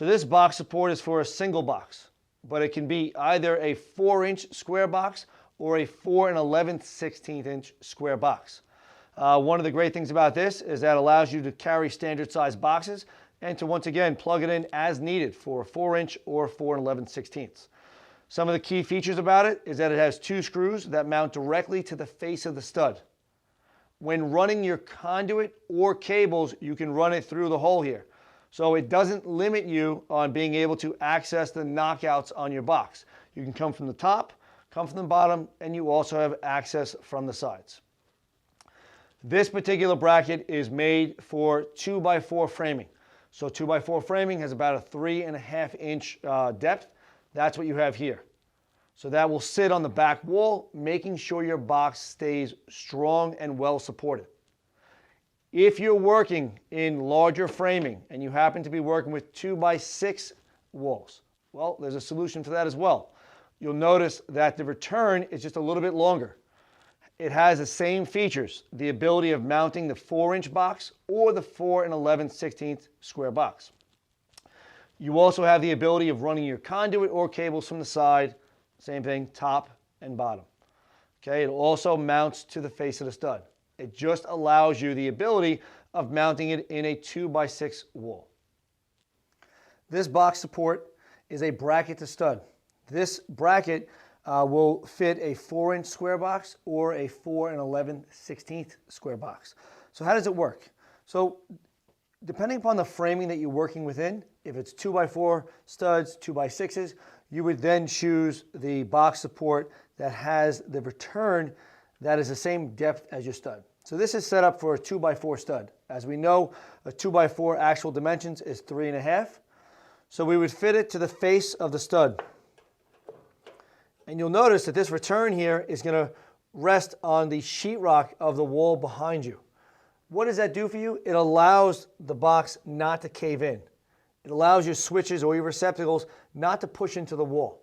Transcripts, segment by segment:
So this box support is for a single box, but it can be either a 4-inch square box or a 4 11/16 inch square box. One of the great things about this is that it allows you to carry standard size boxes and to once again plug it in as needed for a 4-inch or 4 11/16. Some of the key features about it is that it has 2 screws that mount directly to the face of the stud. When running your conduit or cables, you can run it through the hole here. So it doesn't limit you on being able to access the knockouts on your box. You can come from the top, come from the bottom, and you also have access from the sides. This particular bracket is made for 2x4 framing. So 2x4 framing has about a 3.5 inch depth. That's what you have here. So that will sit on the back wall, making sure your box stays strong and well supported. If you're working in larger framing and you happen to be working with 2x6 walls, well, there's a solution for that as well. You'll notice that the return is just a little bit longer. It has the same features, the ability of mounting the 4-inch box or the 4 11/16 square box. You also have the ability of running your conduit or cables from the side, same thing, top and bottom. Okay, it also mounts to the face of the stud. It just allows you the ability of mounting it in a 2x6 wall. This box support is a bracket to stud. This bracket will fit a 4-inch square box or a 4 11/16 square box. So how does it work? So depending upon the framing that you're working within, if it's 2x4 studs, 2x6s, you would then choose the box support that has the return that is the same depth as your stud. So this is set up for a 2x4 stud. As we know, a 2x4 actual dimensions is 3.5. So we would fit it to the face of the stud. And you'll notice that this return here is going to rest on the sheetrock of the wall behind you. What does that do for you? It allows the box not to cave in. It allows your switches or your receptacles not to push into the wall.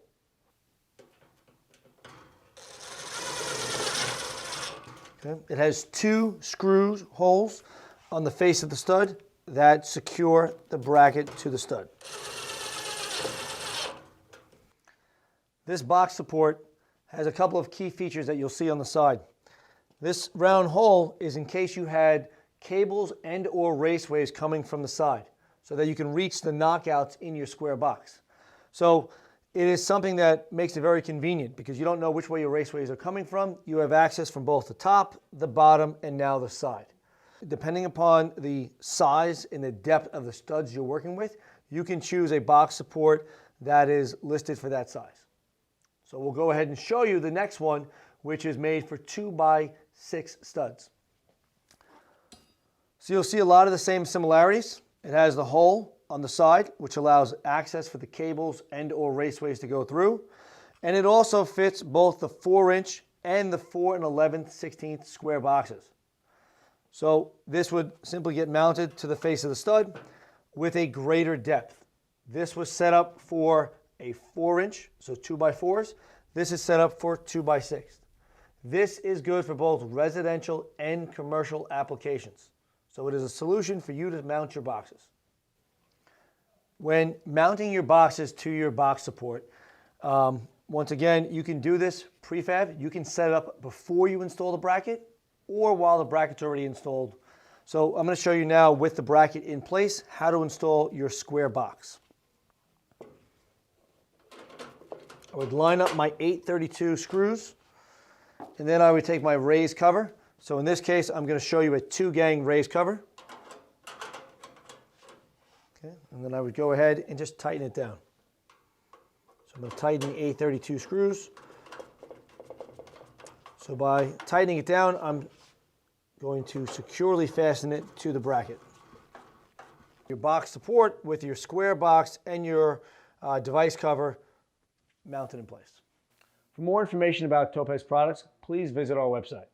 Okay. It has 2 screw holes on the face of the stud that secure the bracket to the stud. This box support has a couple of key features that you'll see on the side. This round hole is in case you had cables and or raceways coming from the side so that you can reach the knockouts in your square box. So it is something that makes it very convenient because you don't know which way your raceways are coming from. You have access from both the top, the bottom, and now the side. Depending upon the size and the depth of the studs you're working with, you can choose a box support that is listed for that size. So we'll go ahead and show you the next one, which is made for 2x6 studs. So you'll see a lot of the same similarities. It has the hole on the side, which allows access for the cables and or raceways to go through. And it also fits both the 4-inch and the 4 11/16 square boxes. So this would simply get mounted to the face of the stud with a greater depth. This was set up for a 4-inch, so 2x4s. This is set up for 2x6. This is good for both residential and commercial applications. So it is a solution for you to mount your boxes. When mounting your boxes to your box support, once again, you can do this prefab. You can set it up before you install the bracket or while the bracket's already installed. So I'm going to show you now with the bracket in place how to install your square box. I would line up my 832 screws, and then I would take my raised cover. So in this case, I'm going to show you a 2-gang raised cover. Okay, and then I would go ahead and just tighten it down. So I'm going to tighten the 832 screws. So by tightening it down, I'm going to securely fasten it to the bracket. Your box support with your square box and your device cover mounted in place. For more information about Topaz products, please visit our website.